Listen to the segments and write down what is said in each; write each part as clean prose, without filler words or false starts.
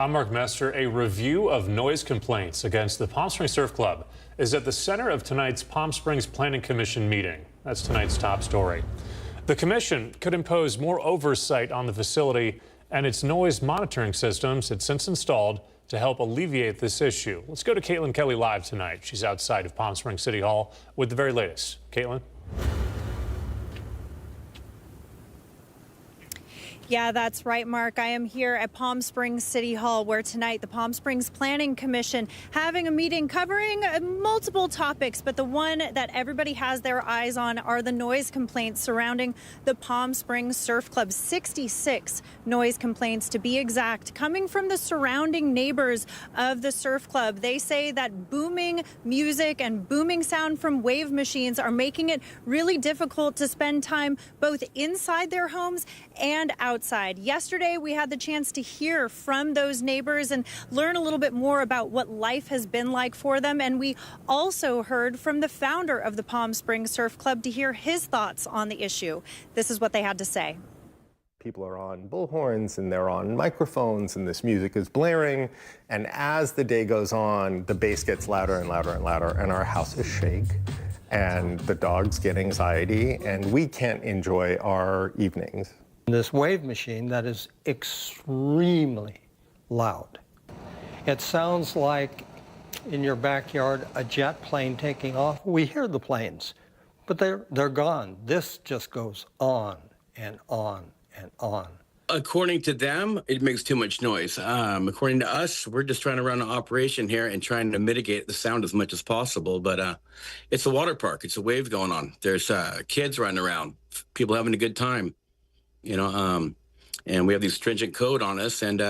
I'm Mark Mester. A review of noise complaints against the Palm Springs Surf Club is at the center of tonight's Palm Springs Planning Commission meeting. That's tonight's top story. The commission could impose more oversight on the facility and its noise monitoring systems it's since installed to help alleviate this issue. Let's go to Caitlin Kelly live tonight. She's outside of Palm Springs City Hall with the very latest. Caitlin? Yeah, that's right, Mark. I am here at Palm Springs City Hall, where tonight the Palm Springs Planning Commission having a meeting covering multiple topics, but the one that everybody has their eyes on are the noise complaints surrounding the Palm Springs Surf Club. 66 noise complaints, to be exact, coming from the surrounding neighbors of the surf club. They say that booming music and booming sound from wave machines are making it really difficult to spend time both inside their homes and outside. Yesterday, we had the chance to hear from those neighbors and learn a little bit more about what life has been like for them. And we also heard from the founder of the Palm Springs Surf Club to hear his thoughts on the issue. This is what they had to say. People are on bullhorns and they're on microphones and this music is blaring. And as the day goes on, the bass gets louder and louder and louder and our houses shake and the dogs get anxiety and we can't enjoy our evenings. This wave machine that is extremely loud. It sounds like in your backyard a jet plane taking off. We hear the planes, but they're gone. This just goes on and on and on. According to them, it makes too much noise. According to us, we're just trying to run an operation here and trying to mitigate the sound as much as possible. But it's a water park. It's a wave going on. There's kids running around, people having a good time. And we have these stringent code on us, and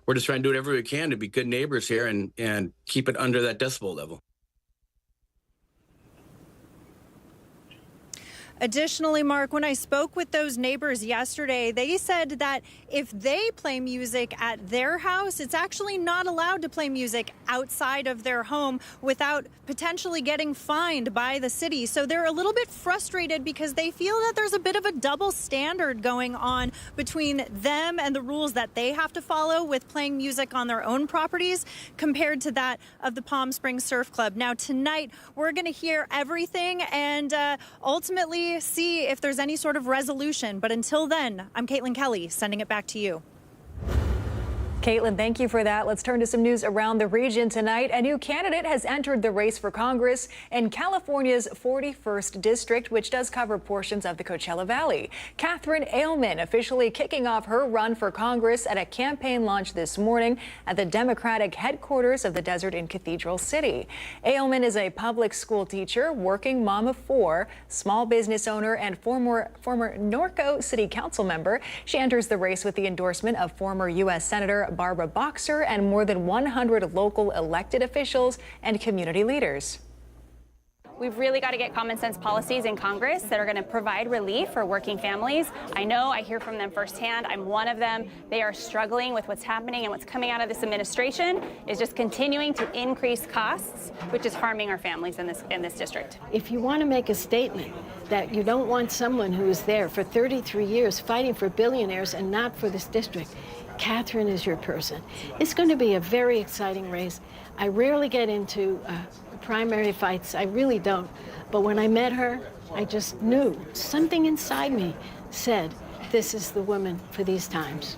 we're just trying to do whatever we can to be good neighbors here and keep it under that decibel level. Additionally, Mark, when I spoke with those neighbors yesterday, they said that if they play music at their house, it's actually not allowed to play music outside of their home without potentially getting fined by the city. So they're a little bit frustrated because they feel that there's a bit of a double standard going on between them and the rules that they have to follow with playing music on their own properties compared to that of the Palm Springs Surf Club. Now, tonight, we're going to hear everything and ultimately see if there's any sort of resolution. But until then, I'm Caitlin Kelly, sending it back to you. Caitlin, thank you for that. Let's turn to some news around the region tonight. A new candidate has entered the race for Congress in California's 41st district, which does cover portions of the Coachella Valley. Catherine Ailman officially kicking off her run for Congress at a campaign launch this morning at the Democratic headquarters of the desert in Cathedral City. Ailman is a public school teacher, working mom of four, small business owner, and former Norco City Council member. She enters the race with the endorsement of former U.S. Senator Barbara Boxer and more than 100 local elected officials and community leaders. We've really got to get common sense policies in Congress that are going to provide relief for working families. I hear from them firsthand. I'm one of them. They are struggling with what's happening, and what's coming out of this administration is just continuing to increase costs, which is harming our families in this district. If you want to make a statement that you don't want someone who is there for 33 years fighting for billionaires and not for this district, Catherine is your person. It's going to be a very exciting race. I rarely get into primary fights. I really don't. But when I met her, I just knew. Something inside me said, this is the woman for these times.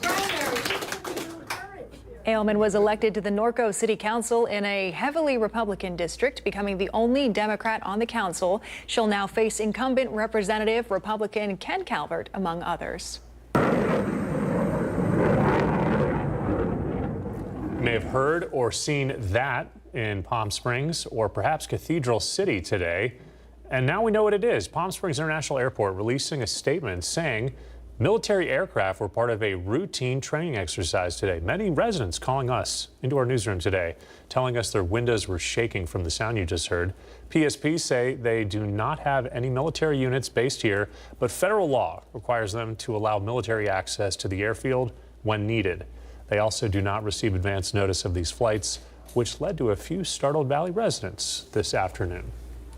Ailman was elected to the Norco City Council in a heavily Republican district, becoming the only Democrat on the council. She'll now face incumbent Representative Republican Ken Calvert, among others. You may have heard or seen that in Palm Springs or perhaps Cathedral City today. And now we know what it is. Palm Springs International Airport releasing a statement saying military aircraft were part of a routine training exercise today. Many residents calling us into our newsroom today, telling us their windows were shaking from the sound you just heard. PSP say they do not have any military units based here, but federal law requires them to allow military access to the airfield when needed. They also do not receive advance notice of these flights, which led to a few startled Valley residents this afternoon.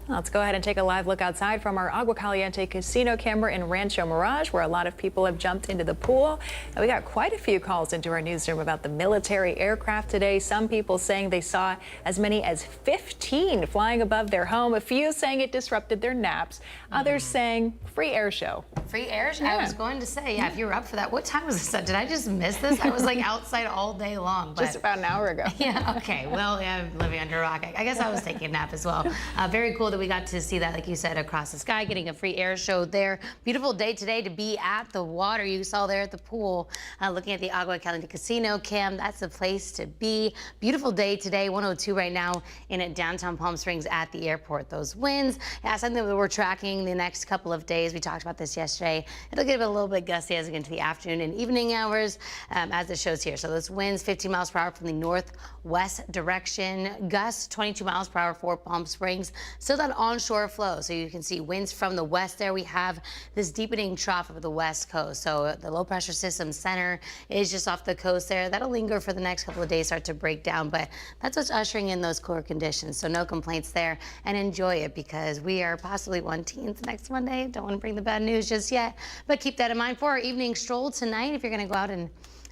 Let's go ahead and take a live look outside from our Agua Caliente casino camera in Rancho Mirage, where a lot of people have jumped into the pool. And we got quite a few calls into our newsroom about the military aircraft today. Some people saying they saw as many as 15 flying above their home. A few saying it disrupted their naps. Others saying free air show. Free air show? Yeah. I was going to say, if you were up for that. What time was this at? Did I just miss this? I was like outside all day long. But... Just about an hour ago. Yeah, okay. Well, yeah, living under a rock. I guess I was taking a nap as well. Very cool that we got to see that, like you said, across the sky, getting a free air show there. Beautiful day today to be at the water. You saw there at the pool, looking at the Agua Caliente Casino cam. That's the place to be. Beautiful day today, 102 right now in downtown Palm Springs at the airport. Those winds, yeah, something that we're tracking the next couple of days. We talked about this yesterday. It'll get a little bit gusty as we get into the afternoon and evening hours, as it shows here. So those winds, 15 miles per hour from the northwest direction. Gusts, 22 miles per hour for Palm Springs. Still that onshore flow, so you can see winds from the west there. We have this deepening trough of the west coast, so the low pressure system center is just off the coast there. That'll linger for the next couple of days, start to break down, but that's what's ushering in those cooler conditions, so no complaints there, and enjoy it because we are possibly 1-teens next Monday. Don't want to bring the bad news just yet, but keep that in mind for our evening stroll tonight if you're going to go out and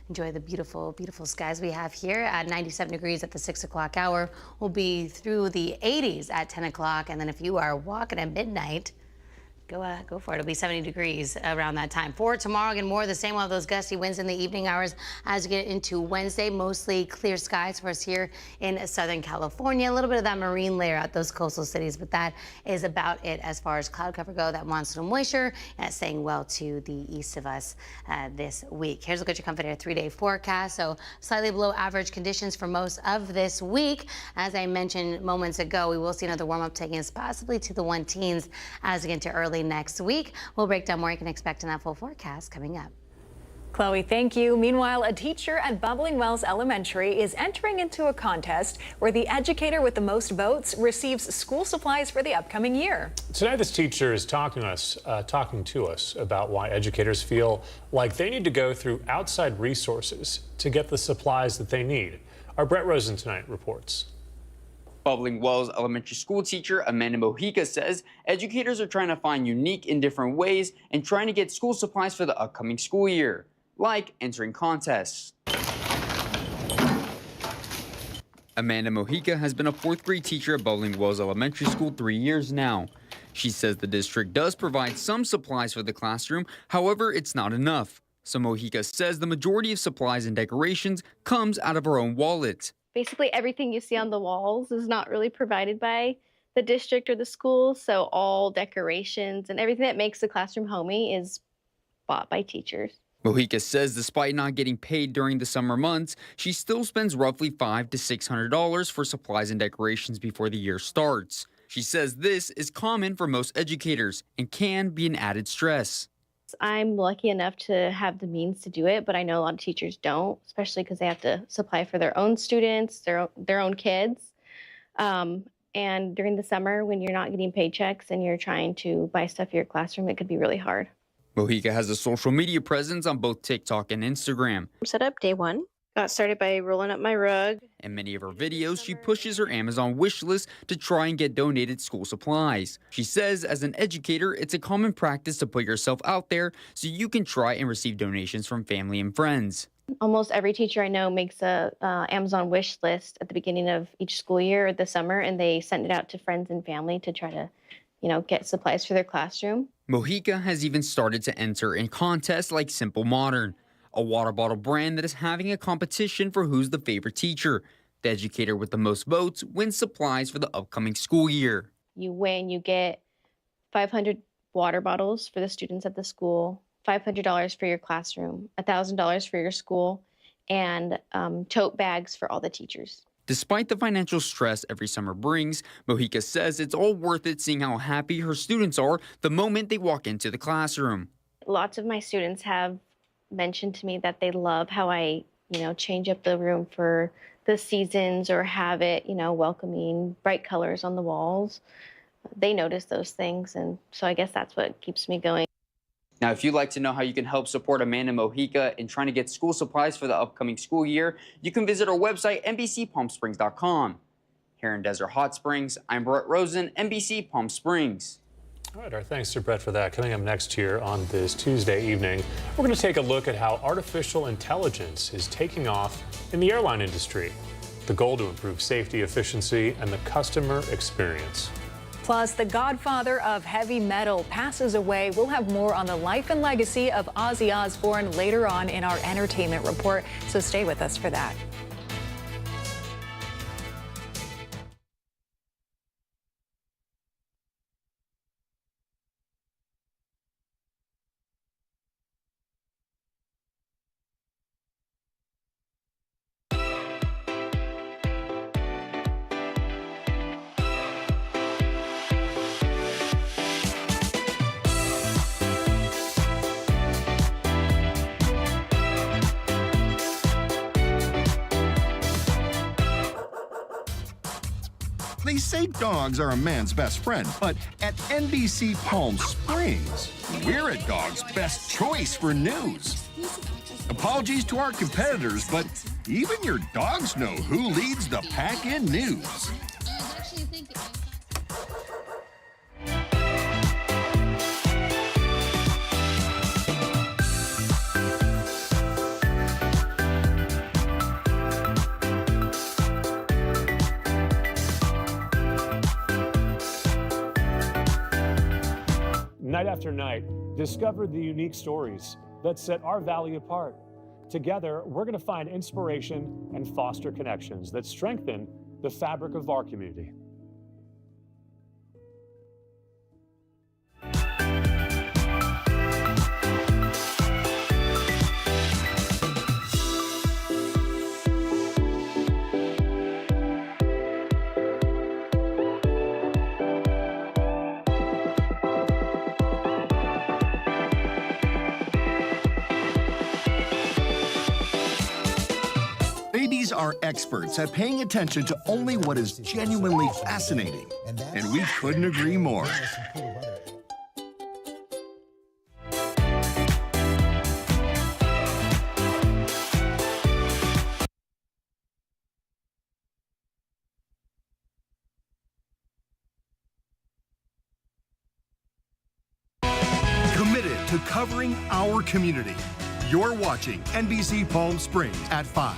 enjoy the beautiful, beautiful skies we have here at 97 degrees at the 6 o'clock hour. We'll be through the 80s at 10 o'clock. And then if you are walking at midnight, go for it. It'll be 70 degrees around that time. For tomorrow, again, more of the same. We'll have those gusty winds in the evening hours as we get into Wednesday. Mostly clear skies for us here in Southern California. A little bit of that marine layer at those coastal cities, but that is about it as far as cloud cover go. That monsoon moisture staying well to the east of us this week. Here's a look at your Comfort Air 3-day forecast. So slightly below average conditions for most of this week. As I mentioned moments ago, we will see another warm up taking us possibly to the 1-teens as we get into early next week. We'll break down more you can expect in that full forecast coming up. Chloe, thank you. Meanwhile, a teacher at Bubbling Wells Elementary is entering into a contest where the educator with the most votes receives school supplies for the upcoming year. Tonight, this teacher is talking to us about why educators feel like they need to go through outside resources to get the supplies that they need. Our Brett Rosen tonight reports. Bubbling Wells elementary school teacher Amanda Mojica says educators are trying to find unique and different ways and trying to get school supplies for the upcoming school year, like entering contests. Amanda Mojica has been a 4th grade teacher at Bubbling Wells Elementary School 3 years now. She says the district does provide some supplies for the classroom, however, it's not enough. So Mojica says the majority of supplies and decorations comes out of her own wallet. Basically, everything you see on the walls is not really provided by the district or the school, so all decorations and everything that makes the classroom homey is bought by teachers. Mojica says despite not getting paid during the summer months, she still spends roughly $500 to $600 for supplies and decorations before the year starts. She says this is common for most educators and can be an added stress. I'm lucky enough to have the means to do it, but I know a lot of teachers don't, especially because they have to supply for their own students, their own kids. And during the summer, when you're not getting paychecks and you're trying to buy stuff for your classroom, it could be really hard. Mojica has a social media presence on both TikTok and Instagram. Set up day one. Got started by rolling up my rug. In many of her videos, she pushes her Amazon wish list to try and get donated school supplies. She says as an educator, it's a common practice to put yourself out there so you can try and receive donations from family and friends. Almost every teacher I know makes a Amazon wish list at the beginning of each school year or the summer, and they send it out to friends and family to try to, get supplies for their classroom. Mojica has even started to enter in contests like Simple Modern, a water bottle brand that is having a competition for who's the favorite teacher. The educator with the most votes wins supplies for the upcoming school year. You win, you get 500 water bottles for the students at the school, $500 for your classroom, $1,000 for your school, and tote bags for all the teachers. Despite the financial stress every summer brings, Mojica says it's all worth it seeing how happy her students are the moment they walk into the classroom. Lots of my students have mentioned to me that they love how I, change up the room for the seasons or have it, welcoming, bright colors on the walls. They notice those things, and so I guess that's what keeps me going. Now, if you'd like to know how you can help support Amanda Mojica in trying to get school supplies for the upcoming school year, you can visit our website, NBCPalmSprings.com. Here in Desert Hot Springs, I'm Brett Rosen, NBC Palm Springs. All right, our thanks to Brett for that. Coming up next here on this Tuesday evening, we're going to take a look at how artificial intelligence is taking off in the airline industry. The goal to improve safety, efficiency, and the customer experience. Plus, the godfather of heavy metal passes away. We'll have more on the life and legacy of Ozzy Osbourne later on in our entertainment report, so stay with us for that. They say dogs are a man's best friend, but at NBC Palm Springs, we're a dog's best choice for news. Apologies to our competitors, but even your dogs know who leads the pack in news. Night after night, discover the unique stories that set our valley apart. Together, we're going to find inspiration and foster connections that strengthen the fabric of our community. Babies are experts at paying attention to only what is genuinely fascinating, and we couldn't agree more. Committed to covering our community. You're watching NBC Palm Springs at 5.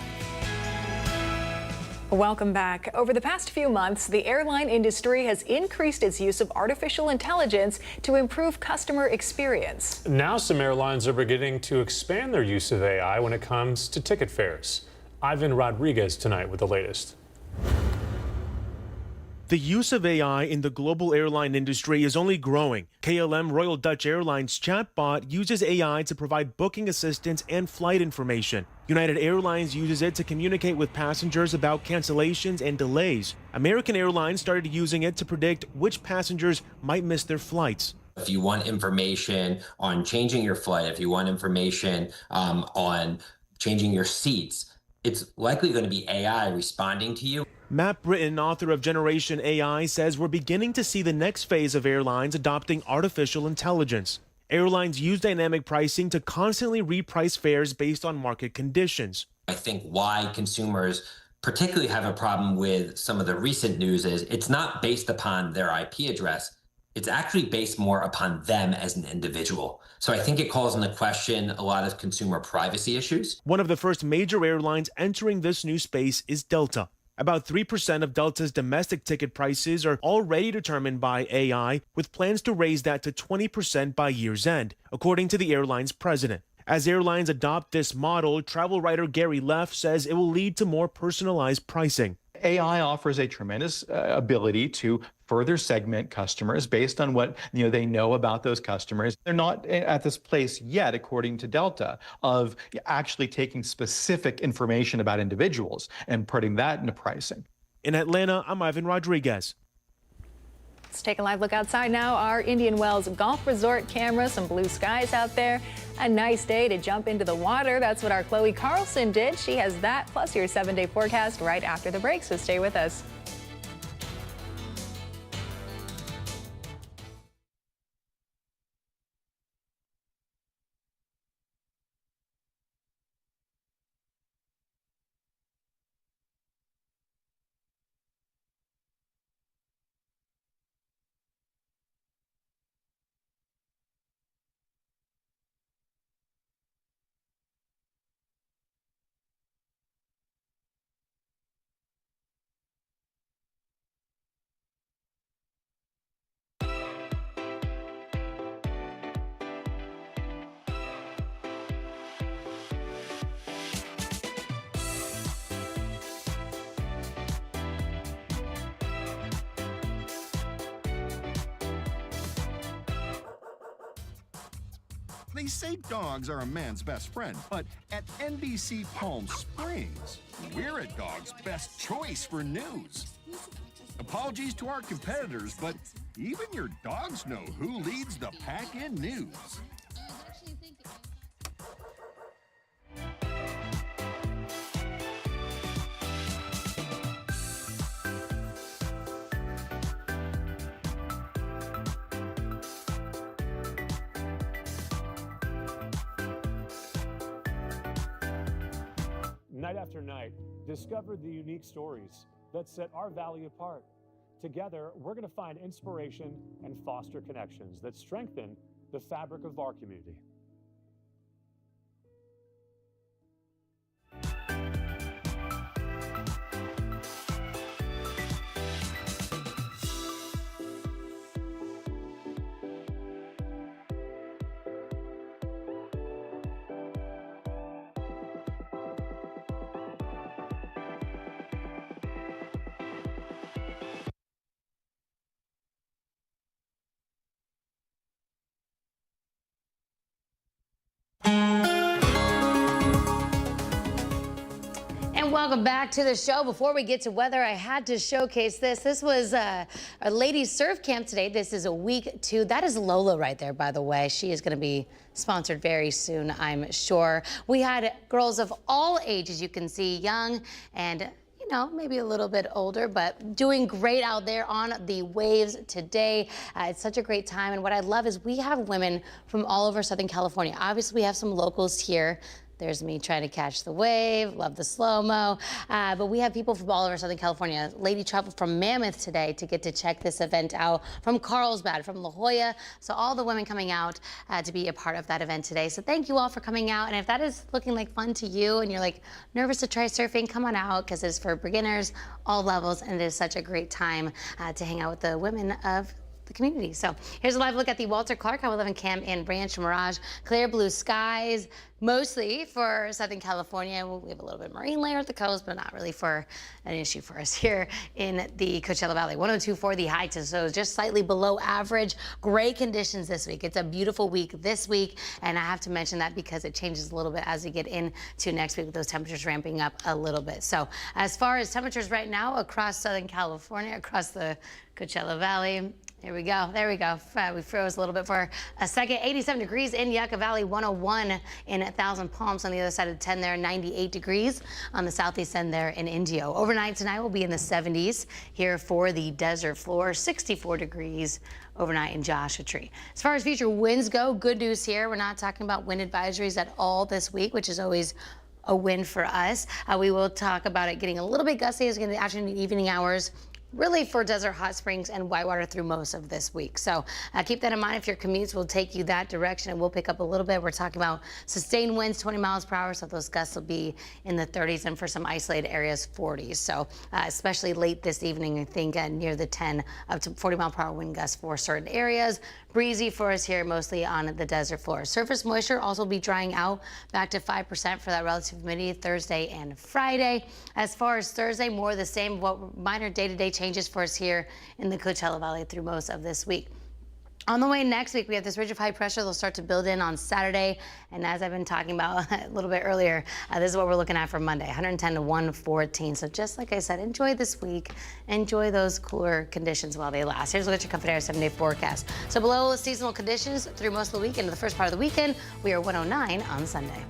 Welcome back. Over the past few months, the airline industry has increased its use of artificial intelligence to improve customer experience. Now some airlines are beginning to expand their use of AI when it comes to ticket fares. Ivan Rodriguez tonight with the latest. The use of AI in the global airline industry is only growing. KLM Royal Dutch Airlines chatbot uses AI to provide booking assistance and flight information. United Airlines uses it to communicate with passengers about cancellations and delays. American Airlines started using it to predict which passengers might miss their flights. If you want information on changing your flight, if you want information on changing your seats, it's likely going to be AI responding to you. Matt Britton, author of Generation AI, says we're beginning to see the next phase of airlines adopting artificial intelligence. Airlines use dynamic pricing to constantly reprice fares based on market conditions. I think why consumers particularly have a problem with some of the recent news is it's not based upon their IP address. It's actually based more upon them as an individual. So I think it calls into question a lot of consumer privacy issues. One of the first major airlines entering this new space is Delta. About 3% of Delta's domestic ticket prices are already determined by AI, with plans to raise that to 20% by year's end, according to the airline's president. As airlines adopt this model, travel writer Gary Leff says it will lead to more personalized pricing. AI offers a tremendous ability to further segment customers based on what they know about those customers. They're not at this place yet, according to Delta, of actually taking specific information about individuals and putting that into pricing. In Atlanta, I'm Ivan Rodriguez. Let's take a live look outside now. Our Indian Wells Golf Resort camera, some blue skies out there. A nice day to jump into the water. That's what our Chloe Carlson did. She has that plus your 7-day forecast right after the break, so stay with us. They say dogs are a man's best friend, but at NBC Palm Springs, we're a dog's best choice for news. Apologies to our competitors, but even your dogs know who leads the pack in news. Night after night, discover the unique stories that set our valley apart. Together, we're going to find inspiration and foster connections that strengthen the fabric of our community. And welcome back to the show. Before we get to weather, I had to showcase this. This was a ladies surf camp today. This is a week 2. That is Lola right there, by the way. She is going to be sponsored very soon, I'm sure. We had girls of all ages, you can see, young and maybe a little bit older, but doing great out there on the waves today. It's such a great time. And what I love is we have women from all over Southern California. Obviously, we have some locals here. There's me trying to catch the wave, love the slow-mo. But we have people from all over Southern California. Lady traveled from Mammoth today to get to check this event out, from Carlsbad, from La Jolla. So all the women coming out to be a part of that event today. So thank you all for coming out. And if that is looking like fun to you and you're like nervous to try surfing, come on out, because it's for beginners, all levels, and it is such a great time to hang out with the women of the community. So here's a live look at the Walter Clark Highway 11 camp in Branch Mirage. Clear blue skies, mostly for Southern California. We have a little bit of marine layer at the coast, but not really for an issue for us here in the Coachella Valley. 102.4 the high, so just slightly below average. Great conditions this week. It's a beautiful week this week, and I have to mention that because it changes a little bit as we get into next week with those temperatures ramping up a little bit. So as far as temperatures right now across Southern California, across the Coachella Valley, here we go. There we go. We froze a little bit for a second. 87 degrees in Yucca Valley, 101 in Thousand Palms on the other side of 10 there, 98 degrees on the southeast end there in Indio. Overnight tonight will be in the 70s here for the desert floor, 64 degrees overnight in Joshua Tree. As far as future winds go, good news here. We're not talking about wind advisories at all this week, which is always a win for us. We will talk about it getting a little bit gusty as we get into the afternoon and evening hours, really for Desert Hot Springs and Whitewater through most of this week. So keep that in mind if your commutes will take you that direction. It will pick up a little bit. We're talking about sustained winds, 20 miles per hour, so those gusts will be in the 30s, and for some isolated areas, 40s. So especially late this evening, I think near the 10 up to 40 mile per hour wind gusts for certain areas. Breezy for us here, mostly on the desert floor. Surface moisture also be drying out back to 5% for that relative humidity Thursday and Friday. As far as Thursday, more of the same, what minor day-to-day changes for us here in the Coachella Valley through most of this week. On the way next week, we have this ridge of high pressure. They'll start to build in on Saturday. And as I've been talking about a little bit earlier, this is what we're looking at for Monday, 110 to 114. So just like I said, enjoy this week. Enjoy those cooler conditions while they last. Here's a look at your Comfort Air 7-day forecast. So below seasonal conditions through most of the week into the first part of the weekend, we are 109 on Sunday.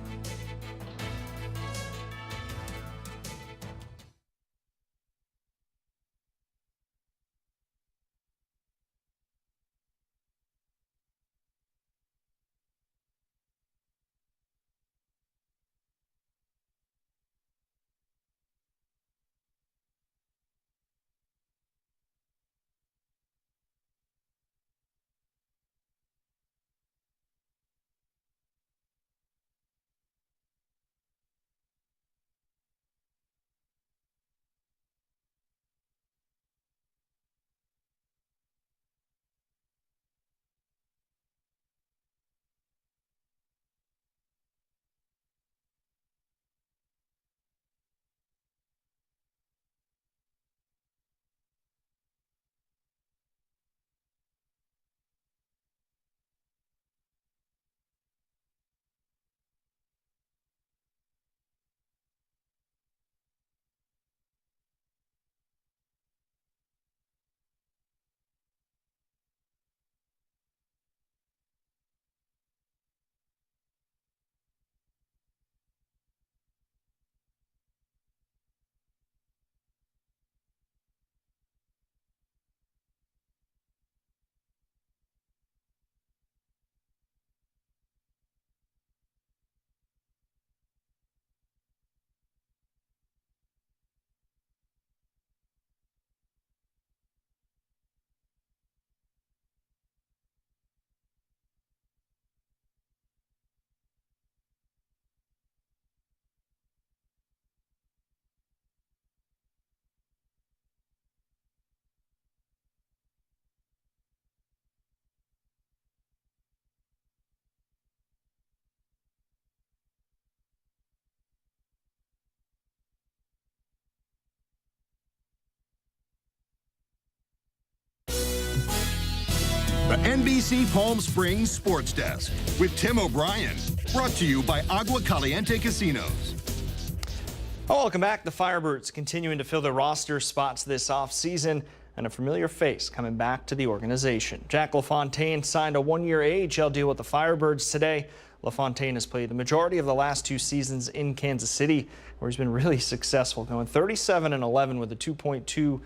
The NBC Palm Springs Sports Desk with Tim O'Brien. Brought to you by Agua Caliente Casinos. Welcome back. The Firebirds continuing to fill their roster spots this offseason, and a familiar face coming back to the organization. Jack LaFontaine signed a one-year AHL deal with the Firebirds today. LaFontaine has played the majority of the last 2 seasons in Kansas City, where he's been really successful, going 37-11 with a 2.22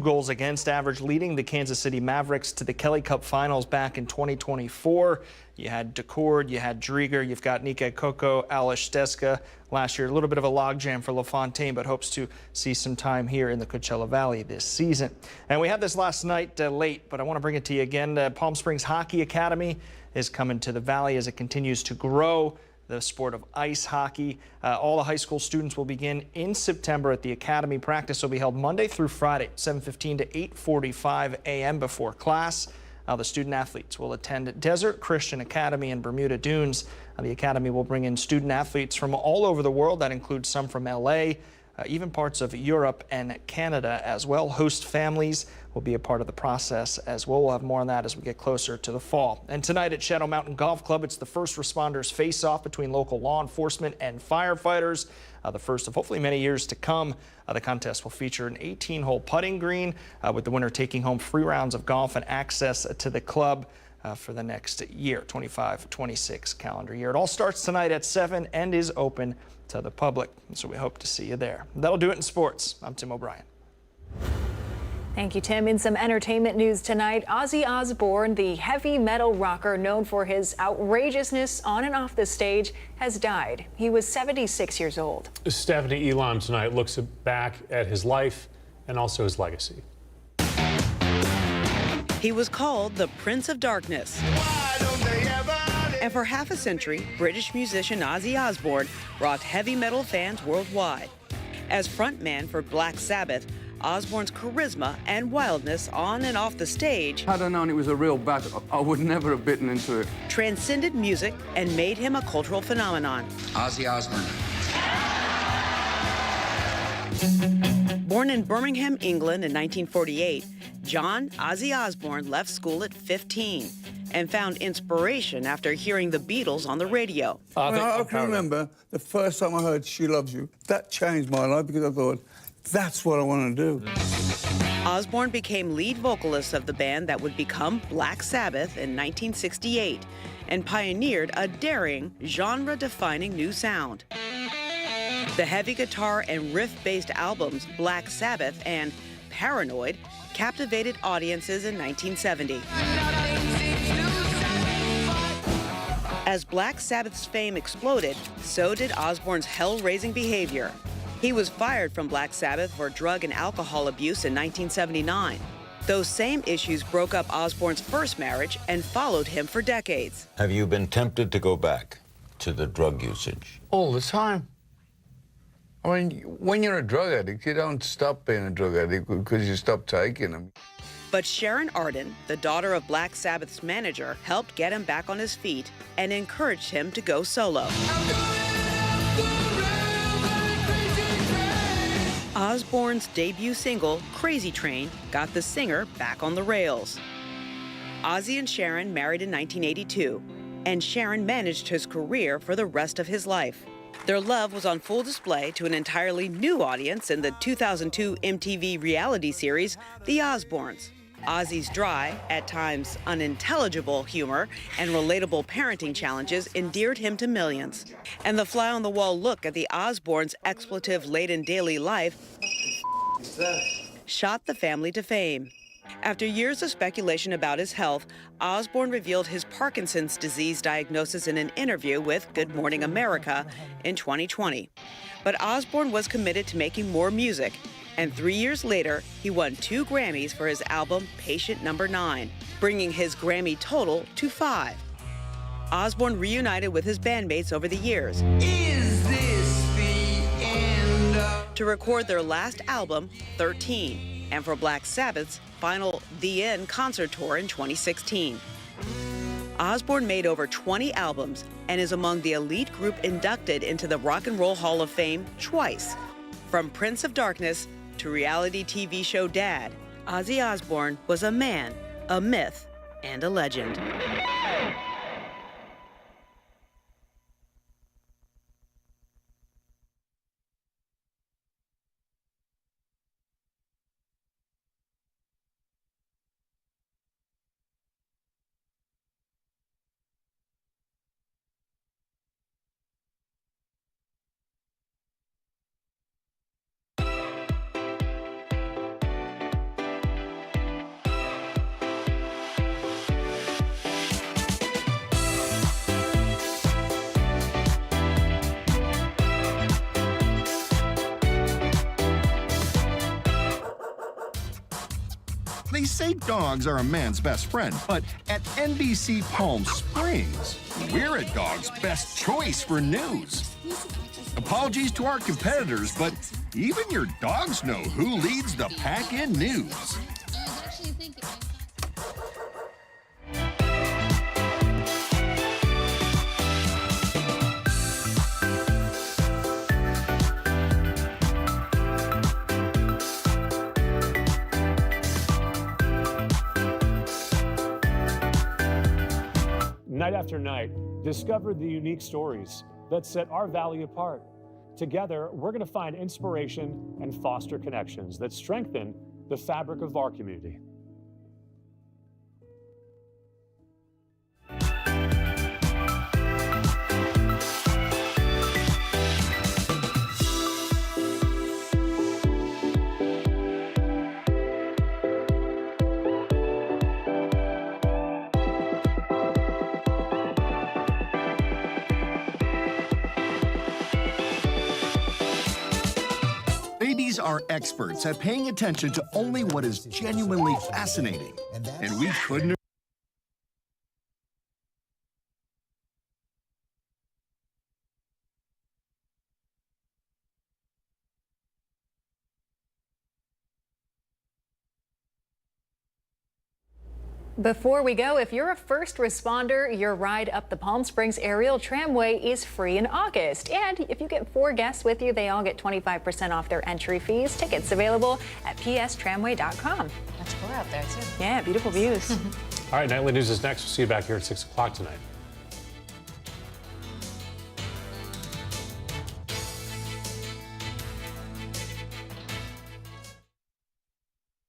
goals against average, leading the Kansas City Mavericks to the Kelly Cup Finals back in 2024. You had Decord, you had Drieger, you've got Nika Koko, Alish Steska. Last year, a little bit of a logjam for LaFontaine, but hopes to see some time here in the Coachella Valley this season. And we had this last night late, but I want to bring it to you again. Palm Springs Hockey Academy is coming to the Valley as it continues to grow the sport of ice hockey. All the high school students will begin in September at the Academy. Practice will be held Monday through Friday, 7:15 to 8:45 a.m. before class. The student athletes will attend Desert Christian Academy in Bermuda Dunes. The Academy will bring in student athletes from all over the world. That includes some from LA, even parts of Europe and Canada as well. Host families will be a part of the process as well. We'll have more on that as we get closer to the fall. And tonight at Shadow Mountain Golf Club, it's the first responders face-off between local law enforcement and firefighters. The first of hopefully many years to come. The contest will feature an 18-hole putting green, with the winner taking home 3 rounds of golf and access to the club for the next year, 25-26 calendar year. It all starts tonight at 7 and is open to the public, so we hope to see you there. That'll do it in sports. I'm Tim O'Brien. Thank you, Tim. In some entertainment news tonight, Ozzy Osbourne, the heavy metal rocker known for his outrageousness on and off the stage, has died. He was 76 years old. Stephanie Elam tonight looks back at his life and also his legacy. He was called the Prince of Darkness. And for half a century, British musician Ozzy Osbourne rocked heavy metal fans worldwide. As frontman for Black Sabbath, Osbourne's charisma and wildness on and off the stage Had I known it was a real battle, I would never have bitten into it. transcended music and made him a cultural phenomenon. Ozzy Osbourne. Born in Birmingham, England in 1948, John Ozzy Osbourne left school at 15 and found inspiration after hearing the Beatles on the radio. I can remember the first time I heard She Loves You. That changed my life because I thought, that's what I want to do. Osbourne became lead vocalist of the band that would become Black Sabbath in 1968 and pioneered a daring, genre-defining new sound. The heavy guitar and riff-based albums Black Sabbath and Paranoid captivated audiences in 1970. As Black Sabbath's fame exploded, so did Osbourne's hell-raising behavior. He was fired from Black Sabbath for drug and alcohol abuse in 1979. Those same issues broke up Osbourne's first marriage and followed him for decades. Have you been tempted to go back to the drug usage? All the time. I mean, when you're a drug addict, you don't stop being a drug addict because you stop taking them. But Sharon Arden, the daughter of Black Sabbath's manager, helped get him back on his feet and encouraged him to go solo. Osbourne's debut single, Crazy Train, got the singer back on the rails. Ozzy and Sharon married in 1982, and Sharon managed his career for the rest of his life. Their love was on full display to an entirely new audience in the 2002 MTV reality series, The Osbournes. Ozzy's dry, at times unintelligible humor and relatable parenting challenges endeared him to millions. And the fly-on-the-wall look at the Osbournes' expletive-laden daily life shot the family to fame. After years of speculation about his health, Osbourne revealed his Parkinson's disease diagnosis in an interview with Good Morning America in 2020. But Osbourne was committed to making more music, and 3 years later, he won 2 Grammys for his album Patient Number 9, bringing his Grammy total to 5. Osbourne reunited with his bandmates over the years to record their last album, 13, and for Black Sabbath's final The End concert tour in 2016. Osbourne made over 20 albums and is among the elite group inducted into the Rock and Roll Hall of Fame twice. From Prince of Darkness to reality TV show Dad, Ozzy Osbourne was a man, a myth, and a legend. They say dogs are a man's best friend, but at NBC Palm Springs, we're a dog's best choice for news. Apologies to our competitors, but even your dogs know who leads the pack in news. Night after night, discover the unique stories that set our valley apart. Together, we're going to find inspiration and foster connections that strengthen the fabric of our community. Babies are experts at paying attention to only what is genuinely fascinating, and we couldn't. Before we go, if you're a first responder, your ride up the Palm Springs Aerial Tramway is free in August. And if you get 4 guests with you, they all get 25% off their entry fees. Tickets available at pstramway.com. Much cooler out there, too. Yeah, beautiful views. All right, Nightly News is next. We'll see you back here at 6 o'clock tonight.